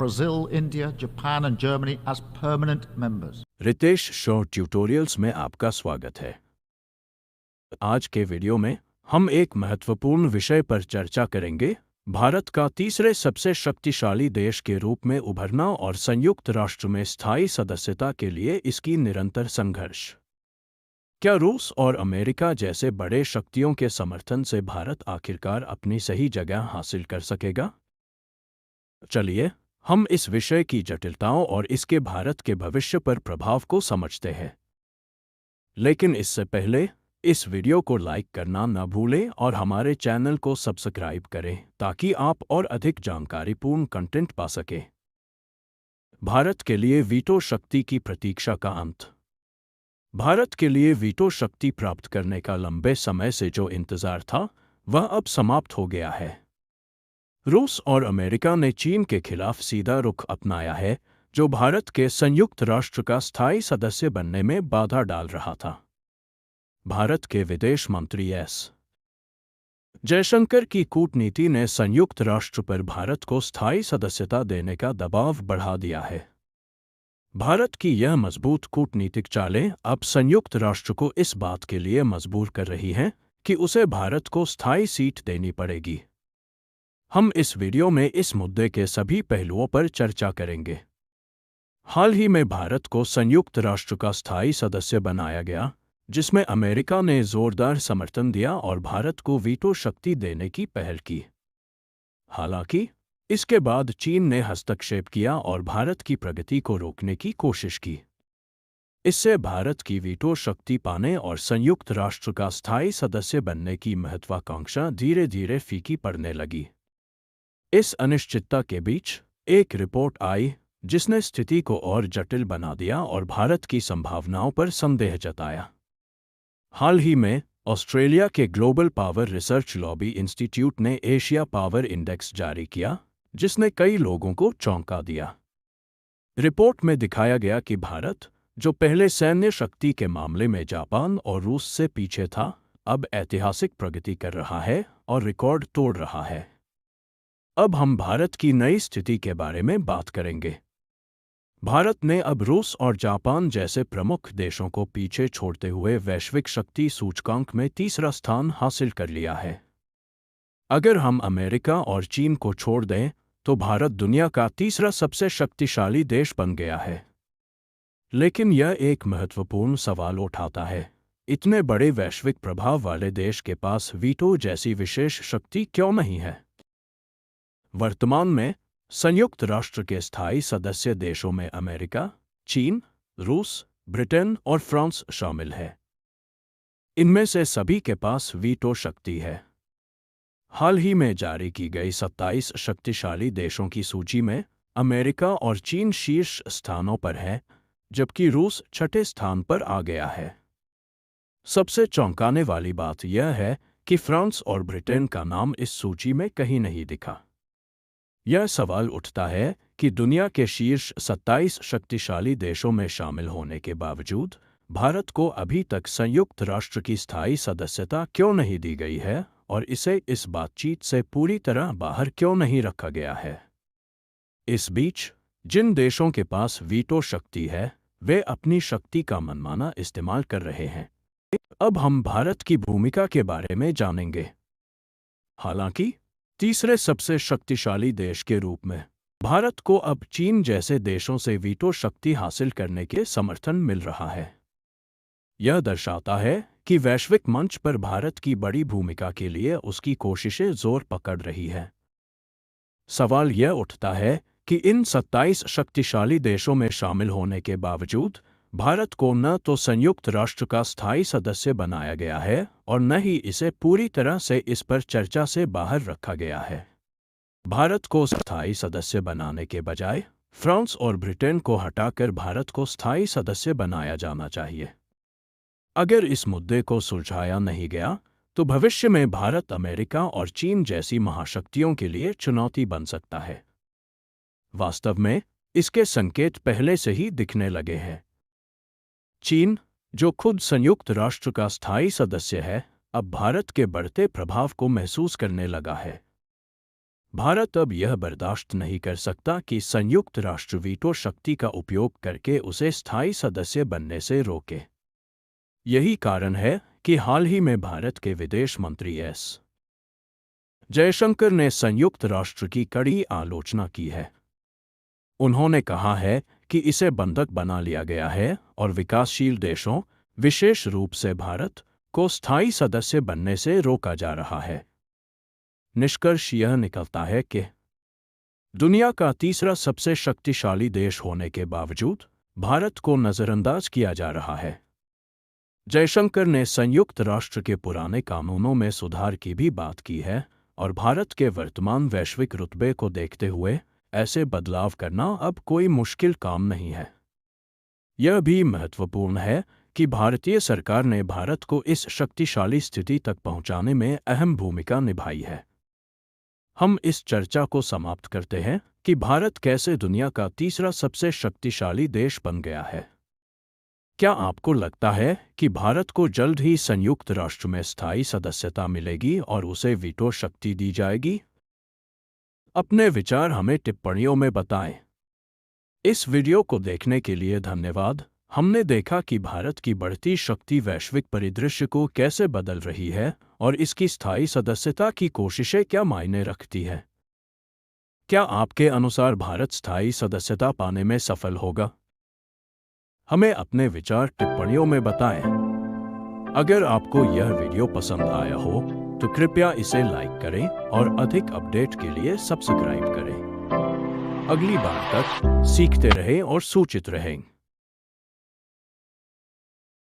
Brazil, India, Japan and Germany as permanent members. Ritesh short tutorials में आपका स्वागत है। आज के वीडियो में हम एक महत्वपूर्ण विषय पर चर्चा करेंगे, भारत का तीसरे सबसे शक्तिशाली देश के रूप में उभरना और संयुक्त राष्ट्र में स्थायी सदस्यता के लिए इसकी निरंतर संघर्ष। क्या रूस और अमेरिका जैसे बड़े शक्तियों के समर्थन से भारत आखिरकार अपनी सही जगह हासिल कर सकेगा? चलिए हम इस विषय की जटिलताओं और इसके भारत के भविष्य पर प्रभाव को समझते हैं। लेकिन इससे पहले इस वीडियो को लाइक करना न भूलें और हमारे चैनल को सब्सक्राइब करें ताकि आप और अधिक जानकारीपूर्ण कंटेंट पा सकें। भारत के लिए वीटो शक्ति की प्रतीक्षा का अंत। भारत के लिए वीटो शक्ति प्राप्त करने का लंबे समय से जो इंतजार था, वह अब समाप्त हो गया है। रूस और अमेरिका ने चीन के खिलाफ सीधा रुख अपनाया है, जो भारत के संयुक्त राष्ट्र का स्थायी सदस्य बनने में बाधा डाल रहा था। भारत के विदेश मंत्री एस जयशंकर की कूटनीति ने संयुक्त राष्ट्र पर भारत को स्थायी सदस्यता देने का दबाव बढ़ा दिया है। भारत की यह मजबूत कूटनीतिक चालें अब संयुक्त राष्ट्र को इस बात के लिए मजबूर कर रही हैं कि उसे भारत को स्थायी सीट देनी पड़ेगी। हम इस वीडियो में इस मुद्दे के सभी पहलुओं पर चर्चा करेंगे। हाल ही में भारत को संयुक्त राष्ट्र का स्थायी सदस्य बनाया गया, जिसमें अमेरिका ने जोरदार समर्थन दिया और भारत को वीटो शक्ति देने की पहल की। हालांकि इसके बाद चीन ने हस्तक्षेप किया और भारत की प्रगति को रोकने की कोशिश की। इससे भारत की वीटो शक्ति पाने और संयुक्त राष्ट्र का स्थायी सदस्य बनने की महत्वाकांक्षा धीरे धीरे फीकी पड़ने लगी। इस अनिश्चितता के बीच एक रिपोर्ट आई जिसने स्थिति को और जटिल बना दिया और भारत की संभावनाओं पर संदेह जताया। हाल ही में ऑस्ट्रेलिया के global power research lobby institute ने एशिया पावर इंडेक्स जारी किया, जिसने कई लोगों को चौंका दिया। रिपोर्ट में दिखाया गया कि भारत, जो पहले सैन्य शक्ति के मामले में जापान और रूस से पीछे था, अब ऐतिहासिक प्रगति कर रहा है और रिकॉर्ड तोड़ रहा है। अब हम भारत की नई स्थिति के बारे में बात करेंगे। भारत ने अब रूस और जापान जैसे प्रमुख देशों को पीछे छोड़ते हुए वैश्विक शक्ति सूचकांक में तीसरा स्थान हासिल कर लिया है। अगर हम अमेरिका और चीन को छोड़ दें, तो भारत दुनिया का तीसरा सबसे शक्तिशाली देश बन गया है। लेकिन यह एक महत्वपूर्ण सवाल उठाता है, इतने बड़े वैश्विक प्रभाव वाले देश के पास वीटो जैसी विशेष शक्ति क्यों नहीं है? वर्तमान में संयुक्त राष्ट्र के स्थायी सदस्य देशों में अमेरिका, चीन, रूस, ब्रिटेन और फ्रांस शामिल है। इनमें से सभी के पास वीटो शक्ति है। हाल ही में जारी की गई 27 शक्तिशाली देशों की सूची में अमेरिका और चीन शीर्ष स्थानों पर है, जबकि रूस छठे स्थान पर आ गया है। सबसे चौंकाने वाली बात यह है कि फ्रांस और ब्रिटेन का नाम इस सूची में कहीं नहीं दिखा। यह सवाल उठता है कि दुनिया के शीर्ष 27 शक्तिशाली देशों में शामिल होने के बावजूद भारत को अभी तक संयुक्त राष्ट्र की स्थायी सदस्यता क्यों नहीं दी गई है और इसे इस बातचीत से पूरी तरह बाहर क्यों नहीं रखा गया है। इस बीच जिन देशों के पास वीटो शक्ति है, वे अपनी शक्ति का मनमाना इस्तेमाल कर रहे हैं। अब हम भारत की भूमिका के बारे में जानेंगे। हालांकि तीसरे सबसे शक्तिशाली देश के रूप में भारत को अब चीन जैसे देशों से वीटो शक्ति हासिल करने के समर्थन मिल रहा है। यह दर्शाता है कि वैश्विक मंच पर भारत की बड़ी भूमिका के लिए उसकी कोशिशें जोर पकड़ रही हैं। सवाल यह उठता है कि इन 27 शक्तिशाली देशों में शामिल होने के बावजूद भारत को न तो संयुक्त राष्ट्र का स्थायी सदस्य बनाया गया है और न ही इसे पूरी तरह से इस पर चर्चा से बाहर रखा गया है। भारत को स्थायी सदस्य बनाने के बजाय फ्रांस और ब्रिटेन को हटाकर भारत को स्थायी सदस्य बनाया जाना चाहिए। अगर इस मुद्दे को सुलझाया नहीं गया, तो भविष्य में भारत अमेरिका और चीन जैसी महाशक्तियों के लिए चुनौती बन सकता है। वास्तव में इसके संकेत पहले से ही दिखने लगे हैं। चीन, जो खुद संयुक्त राष्ट्र का स्थायी सदस्य है, अब भारत के बढ़ते प्रभाव को महसूस करने लगा है। भारत अब यह बर्दाश्त नहीं कर सकता कि संयुक्त राष्ट्र वीटो शक्ति का उपयोग करके उसे स्थायी सदस्य बनने से रोके। यही कारण है कि हाल ही में भारत के विदेश मंत्री एस जयशंकर ने संयुक्त राष्ट्र की कड़ी आलोचना की है। उन्होंने कहा है कि इसे बंधक बना लिया गया है और विकासशील देशों, विशेष रूप से भारत, को स्थायी सदस्य बनने से रोका जा रहा है। निष्कर्ष यह निकलता है कि दुनिया का तीसरा सबसे शक्तिशाली देश होने के बावजूद भारत को नजरअंदाज किया जा रहा है। जयशंकर ने संयुक्त राष्ट्र के पुराने कानूनों में सुधार की भी बात की है और भारत के वर्तमान वैश्विक रुतबे को देखते हुए ऐसे बदलाव करना अब कोई मुश्किल काम नहीं है। यह भी महत्वपूर्ण है कि भारतीय सरकार ने भारत को इस शक्तिशाली स्थिति तक पहुंचाने में अहम भूमिका निभाई है। हम इस चर्चा को समाप्त करते हैं कि भारत कैसे दुनिया का तीसरा सबसे शक्तिशाली देश बन गया है। क्या आपको लगता है कि भारत को जल्द ही संयुक्त राष्ट्र में स्थायी सदस्यता मिलेगी और उसे वीटो शक्ति दी जाएगी? अपने विचार हमें टिप्पणियों में बताएं। इस वीडियो को देखने के लिए धन्यवाद। हमने देखा कि भारत की बढ़ती शक्ति वैश्विक परिदृश्य को कैसे बदल रही है और इसकी स्थायी सदस्यता की कोशिशें क्या मायने रखती है। क्या आपके अनुसार भारत स्थायी सदस्यता पाने में सफल होगा? हमें अपने विचार टिप्पणियों में बताएं। अगर आपको यह वीडियो पसंद आया हो तो कृपया इसे लाइक करें और अधिक अपडेट के लिए सब्सक्राइब करें। अगली बार तक सीखते रहें और सूचित रहें।